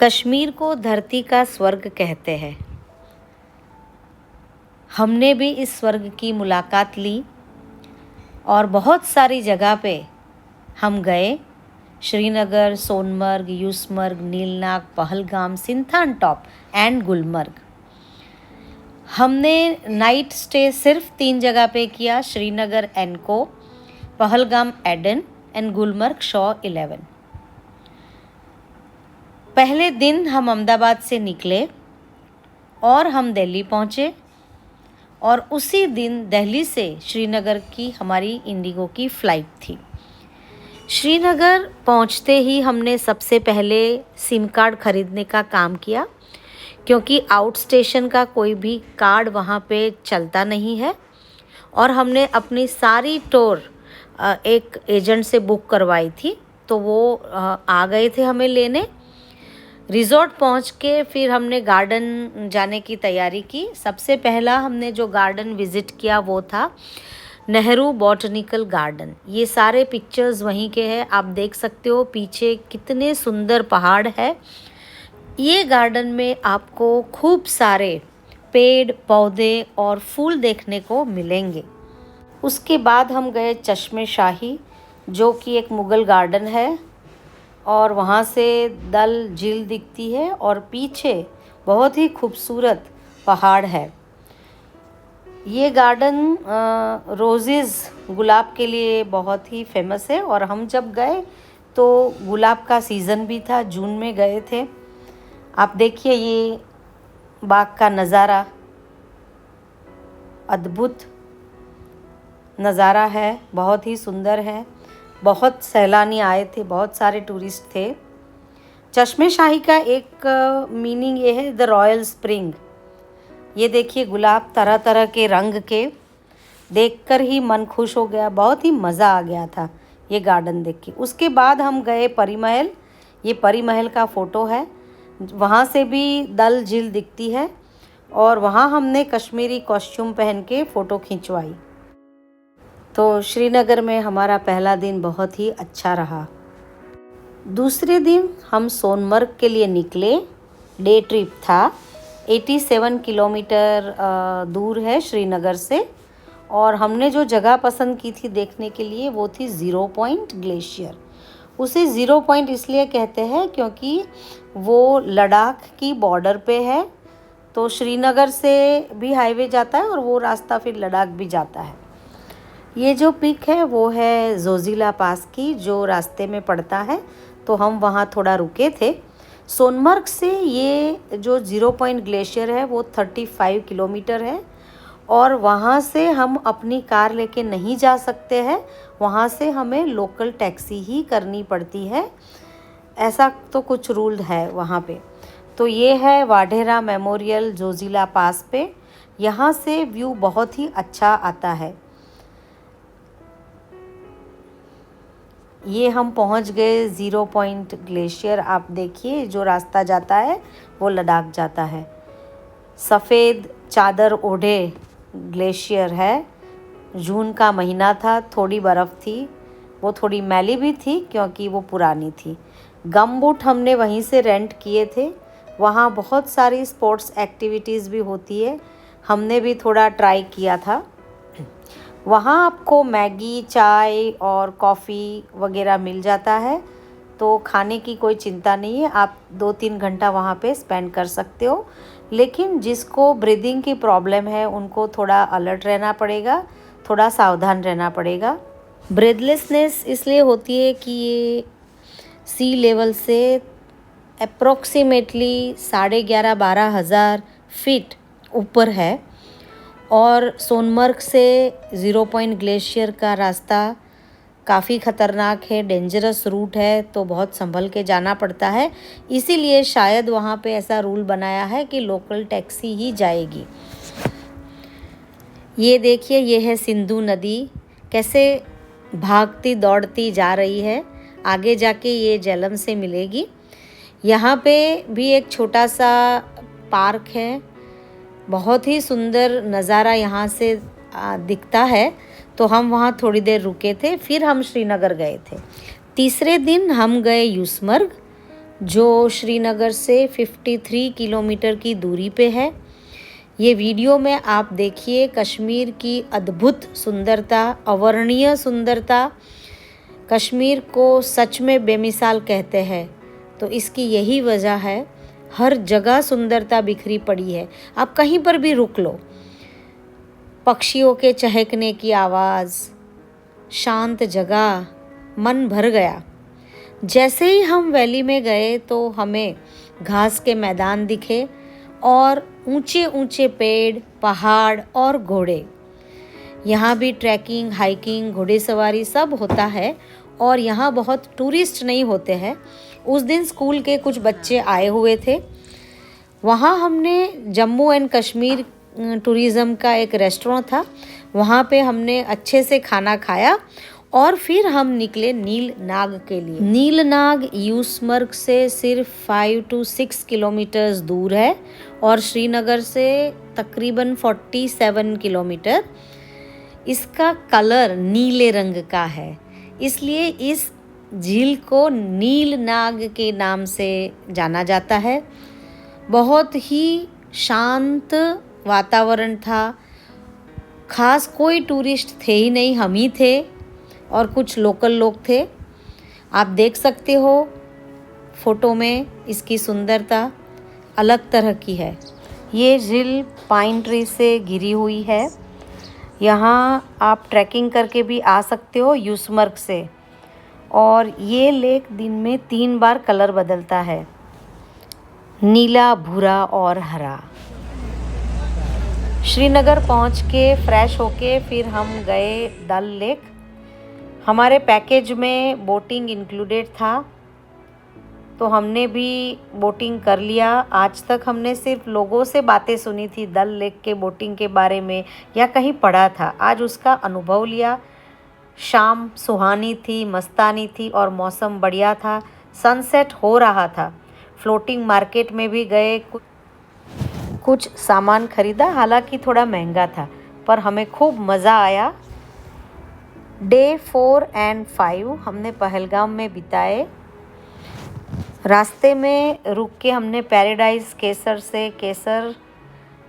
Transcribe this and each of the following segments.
कश्मीर को धरती का स्वर्ग कहते हैं। हमने भी इस स्वर्ग की मुलाकात ली और बहुत सारी जगह पे हम गए। Srinagar, Sonamarg, Yusmarg, Nilnag, Pahalgam, Sinthan top and Gulmarg. हमने नाइट स्टे सिर्फ 3 जगह पे किया, श्रीनगर एनको, पहलगाम एडन एंड गुलमर्ग शॉ 11। पहले दिन हम अहमदाबाद से निकले और हम दिल्ली पहुँचे और उसी दिन दिल्ली से श्रीनगर की हमारी इंडिगो की फ़्लाइट थी। श्रीनगर पहुँचते ही हमने सबसे पहले सिम कार्ड ख़रीदने का काम किया, क्योंकि आउट स्टेशन का कोई भी कार्ड वहाँ पे चलता नहीं है। और हमने अपनी सारी टूर एक एजेंट से बुक करवाई थी, तो वो आ गए थे हमें लेने। रिज़ॉर्ट पहुंच के फिर हमने गार्डन जाने की तैयारी की। सबसे पहला हमने जो गार्डन विज़िट किया वो था नेहरू बॉटनिकल गार्डन। ये सारे पिक्चर्स वहीं के हैं, आप देख सकते हो पीछे कितने सुंदर पहाड़ है। ये गार्डन में आपको खूब सारे पेड़, पौधे और फूल देखने को मिलेंगे। उसके बाद हम गए चश्मे शाही, जो कि एक मुग़ल गार्डन है और वहाँ से डल झील दिखती है और पीछे बहुत ही खूबसूरत पहाड़ है। ये गार्डन रोज़ेज़, गुलाब के लिए बहुत ही फेमस है और हम जब गए तो गुलाब का सीज़न भी था, जून में गए थे। आप देखिए ये बाग का नज़ारा, अद्भुत नज़ारा है, बहुत ही सुंदर है। बहुत सैलानी आए थे, बहुत सारे टूरिस्ट थे। चश्मे शाही का एक मीनिंग ये है द रॉयल स्प्रिंग। ये देखिए गुलाब तरह तरह के रंग के, देखकर ही मन खुश हो गया, बहुत ही मज़ा आ गया था ये गार्डन देख के। उसके बाद हम गए परी महल। ये परी महल का फ़ोटो है, वहाँ से भी डल झील दिखती है और वहाँ हमने कश्मीरी कॉस्ट्यूम पहन के फ़ोटो खिंचवाई। तो श्रीनगर में हमारा पहला दिन बहुत ही अच्छा रहा। दूसरे दिन हम सोनमर्ग के लिए निकले। डे ट्रिप था, 87 किलोमीटर दूर है श्रीनगर से। और हमने जो जगह पसंद की थी देखने के लिए वो थी ज़ीरो पॉइंट ग्लेशियर। उसे ज़ीरो पॉइंट इसलिए कहते हैं क्योंकि वो लद्दाख की बॉर्डर पे है, तो श्रीनगर से भी हाईवे जाता है और वो रास्ता फिर लद्दाख भी जाता है। ये जो पिक है वो है जोजिला पास की, जो रास्ते में पड़ता है, तो हम वहाँ थोड़ा रुके थे। सोनमर्ग से ये जो ज़ीरो पॉइंट ग्लेशियर है वो 35 किलोमीटर है और वहाँ से हम अपनी कार लेके नहीं जा सकते हैं, वहाँ से हमें लोकल टैक्सी ही करनी पड़ती है। ऐसा तो कुछ रूल है वहाँ पे। तो ये है वाढेरा मेमोरियल जोजिला पास पे। यहाँ से व्यू बहुत ही अच्छा आता है। ये हम पहुंच गए ज़ीरो पॉइंट ग्लेशियर। आप देखिए जो रास्ता जाता है वो लद्दाख जाता है। सफ़ेद चादर ओढ़े ग्लेशियर है। जून का महीना था, थोड़ी बर्फ़ थी, वो थोड़ी मैली भी थी क्योंकि वो पुरानी थी। गमबूट हमने वहीं से रेंट किए थे। वहाँ बहुत सारी स्पोर्ट्स एक्टिविटीज़ भी होती है, हमने भी थोड़ा ट्राई किया था। वहाँ आपको मैगी, चाय और कॉफ़ी वगैरह मिल जाता है, तो खाने की कोई चिंता नहीं है। आप 2-3 घंटा वहाँ पे स्पेंड कर सकते हो। लेकिन जिसको ब्रीदिंग की प्रॉब्लम है उनको थोड़ा अलर्ट रहना पड़ेगा, थोड़ा सावधान रहना पड़ेगा। ब्रेथलेसनेस इसलिए होती है कि ये सी लेवल से अप्रोक्सीमेटली 11,500-12 हज़ार फीट ऊपर है और सोनमर्ग से ज़ीरो पॉइंट ग्लेशियर का रास्ता काफ़ी ख़तरनाक है, डेंजरस रूट है, तो बहुत संभल के जाना पड़ता है। इसीलिए शायद वहाँ पे ऐसा रूल बनाया है कि लोकल टैक्सी ही जाएगी। ये देखिए, ये है सिंधु नदी कैसे भागती दौड़ती जा रही है। आगे जाके ये झेलम से मिलेगी। यहाँ पे भी एक छोटा सा पार्क है, बहुत ही सुंदर नज़ारा यहाँ से दिखता है, तो हम वहाँ थोड़ी देर रुके थे, फिर हम श्रीनगर गए थे। तीसरे दिन हम गए यूसमर्ग। जो श्रीनगर से 53 किलोमीटर की दूरी पे है। ये वीडियो में आप देखिए कश्मीर की अद्भुत सुंदरता, अवर्णनीय सुंदरता। कश्मीर को सच में बेमिसाल कहते हैं, तो इसकी यही वजह है, हर जगह सुंदरता बिखरी पड़ी है। आप कहीं पर भी रुक लो, पक्षियों के चहकने की आवाज़, शांत जगह, मन भर गया। जैसे ही हम वैली में गए तो हमें घास के मैदान दिखे और ऊंचे ऊंचे पेड़, पहाड़ और घोड़े। यहाँ भी ट्रैकिंग, हाइकिंग, घोड़ेसवारी सब होता है और यहाँ बहुत टूरिस्ट नहीं होते हैं। उस दिन स्कूल के कुछ बच्चे आए हुए थे। वहाँ हमने जम्मू एंड कश्मीर टूरिज़्म का एक रेस्टोरेंट था, वहाँ पे हमने अच्छे से खाना खाया और फिर हम निकले नीलनाग के लिए। नीलनाग यूसमर्ग से सिर्फ 5 to 6 किलोमीटर्स दूर है और श्रीनगर से तकरीबन 47 किलोमीटर। इसका कलर नीले रंग का है, इसलिए इस झील को नीलनाग के नाम से जाना जाता है। बहुत ही शांत वातावरण था, खास कोई टूरिस्ट थे ही नहीं, हम ही थे और कुछ लोकल लोग थे। आप देख सकते हो फ़ोटो में इसकी सुंदरता अलग तरह की है। ये झील पाइन ट्री से घिरी हुई है। यहाँ आप ट्रैकिंग करके भी आ सकते हो यूसमर्ग से। और ये लेक दिन में 3 बार कलर बदलता है, नीला, भूरा और हरा। श्रीनगर पहुँच के फ्रेश होके फिर हम गए डल लेक। हमारे पैकेज में बोटिंग इंक्लूडेड था, तो हमने भी बोटिंग कर लिया। आज तक हमने सिर्फ लोगों से बातें सुनी थी डल लेक के बोटिंग के बारे में या कहीं पढ़ा था, आज उसका अनुभव लिया। शाम सुहानी थी, मस्तानी थी और मौसम बढ़िया था। सनसेट हो रहा था। फ्लोटिंग मार्केट में भी गए, कुछ सामान खरीदा, हालांकि थोड़ा महंगा था, पर हमें खूब मज़ा आया। डे 4 and 5 हमने पहलगाम में बिताए। रास्ते में रुक के हमने पैराडाइज केसर से केसर,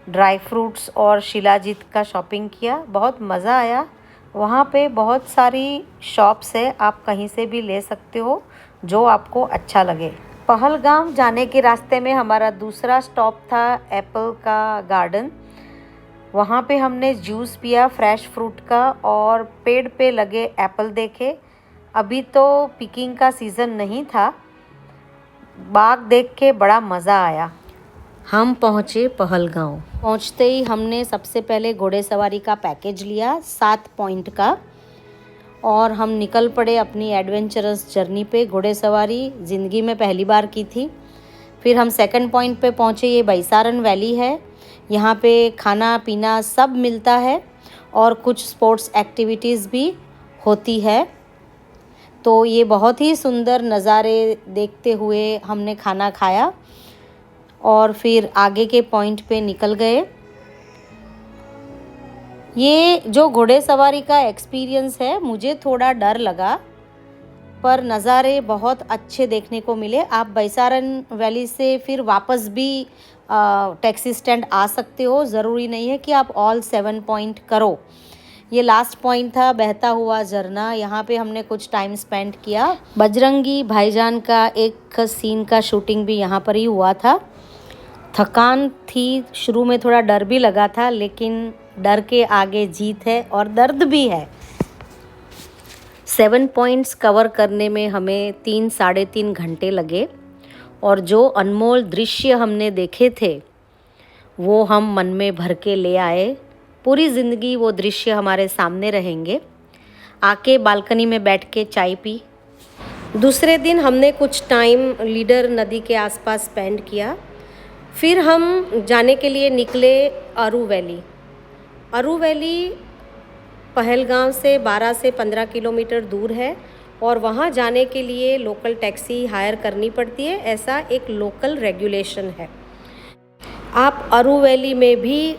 ड्राई फ्रूट्स और शिलाजीत का शॉपिंग किया। बहुत मज़ा आया। वहाँ पे बहुत सारी शॉप्स है, आप कहीं से भी ले सकते हो जो आपको अच्छा लगे। पहलगाम जाने के रास्ते में हमारा दूसरा स्टॉप था एप्पल का गार्डन। वहाँ पे हमने जूस पिया फ्रेश फ्रूट का और पेड़ पे लगे एप्पल देखे। अभी तो पिकिंग का सीज़न नहीं था। बाग देख के बड़ा मज़ा आया। हम पहुँचे पहलगाम। पहुँचते ही हमने सबसे पहले घोड़ेसवारी का पैकेज लिया 7 पॉइंट का और हम निकल पड़े अपनी एडवेंचरस जर्नी पे। घोड़ेसवारी ज़िंदगी में पहली बार की थी। फिर हम सेकंड पॉइंट पे पहुँचे। ये बैसारन वैली है। यहाँ पे खाना पीना सब मिलता है और कुछ स्पोर्ट्स एक्टिविटीज़ भी होती है। तो ये बहुत ही सुंदर नज़ारे देखते हुए हमने खाना खाया और फिर आगे के पॉइंट पे निकल गए। ये जो घोड़ेसवारी का एक्सपीरियंस है, मुझे थोड़ा डर लगा, पर नज़ारे बहुत अच्छे देखने को मिले। आप बैसारन वैली से फिर वापस भी टैक्सी स्टैंड आ सकते हो, ज़रूरी नहीं है कि आप ऑल 7 पॉइंट करो। ये लास्ट पॉइंट था बहता हुआ झरना, यहाँ पे हमने कुछ टाइम स्पेंड किया। बजरंगी भाईजान का एक सीन का शूटिंग भी यहाँ पर ही हुआ था। थकान थी, शुरू में थोड़ा डर भी लगा था, लेकिन डर के आगे जीत है और दर्द भी है। 7 पॉइंट्स कवर करने में हमें 3-3.5 घंटे लगे और जो अनमोल दृश्य हमने देखे थे वो हम मन में भर के ले आए। पूरी ज़िंदगी वो दृश्य हमारे सामने रहेंगे। आके बालकनी में बैठ के चाय पी। दूसरे दिन हमने कुछ टाइम लीडर नदी के आसपास स्पेंड किया। फिर हम जाने के लिए निकले अरू वैली। अरू वैली पहलगाम से 12 से 15 किलोमीटर दूर है और वहाँ जाने के लिए लोकल टैक्सी हायर करनी पड़ती है, ऐसा एक लोकल रेगुलेशन है। आप अरू वैली में भी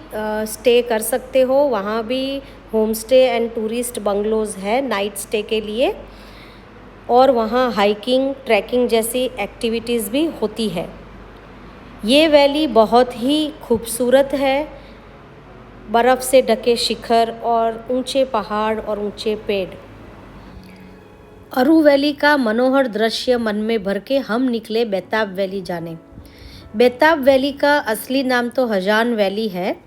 स्टे कर सकते हो। वहाँ भी home stay and tourist bungalows है नाइट स्टे के लिए। और वहाँ हाइकिंग, ट्रैकिंग जैसी एक्टिविटीज़ भी होती है। ये वैली बहुत ही खूबसूरत है, बर्फ़ से ढके शिखर और ऊंचे पहाड़ और ऊंचे पेड़। अरू वैली का मनोहर दृश्य मन में भर के हम निकले बेताब वैली जाने। बेताब वैली का असली नाम तो हजान वैली है।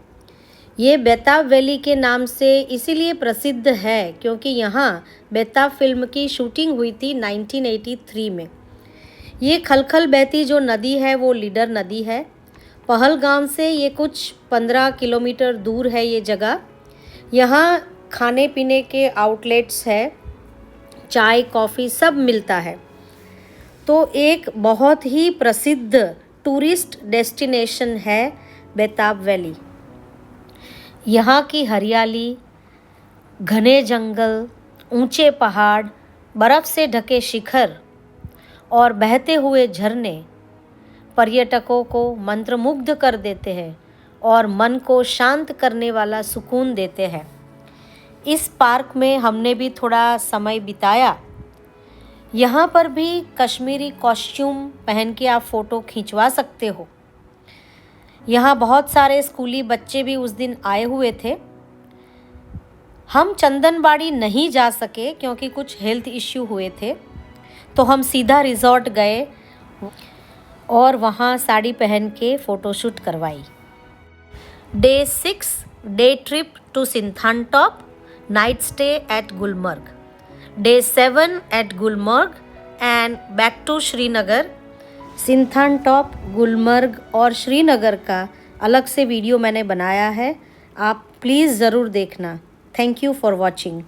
ये बेताब वैली के नाम से इसीलिए प्रसिद्ध है क्योंकि यहाँ बेताब फिल्म की शूटिंग हुई थी 1983 में। ये खलखल बहती जो नदी है वो लीडर नदी है। पहलगाम से ये कुछ 15 किलोमीटर दूर है ये जगह। यहाँ खाने पीने के आउटलेट्स है, चाय कॉफ़ी सब मिलता है। तो एक बहुत ही प्रसिद्ध टूरिस्ट डेस्टिनेशन है बेताब वैली। यहाँ की हरियाली, घने जंगल, ऊंचे पहाड़, बर्फ़ से ढके शिखर और बहते हुए झरने पर्यटकों को मंत्रमुग्ध कर देते हैं और मन को शांत करने वाला सुकून देते हैं। इस पार्क में हमने भी थोड़ा समय बिताया। यहाँ पर भी कश्मीरी कॉस्ट्यूम पहन के आप फ़ोटो खिंचवा सकते हो। यहाँ बहुत सारे स्कूली बच्चे भी उस दिन आए हुए थे। हम चंदनबाड़ी नहीं जा सके क्योंकि कुछ हेल्थ इश्यू हुए थे, तो हम सीधा रिजॉर्ट गए और वहाँ साड़ी पहन के फ़ोटोशूट करवाई। Day 6 day trip to Sinthan top, night stay at Gulmarg. Day 7 at Gulmarg and back to Srinagar. Sinthan top, Gulmarg और श्रीनगर का अलग से वीडियो मैंने बनाया है, आप प्लीज़ ज़रूर देखना। Thank you for watching.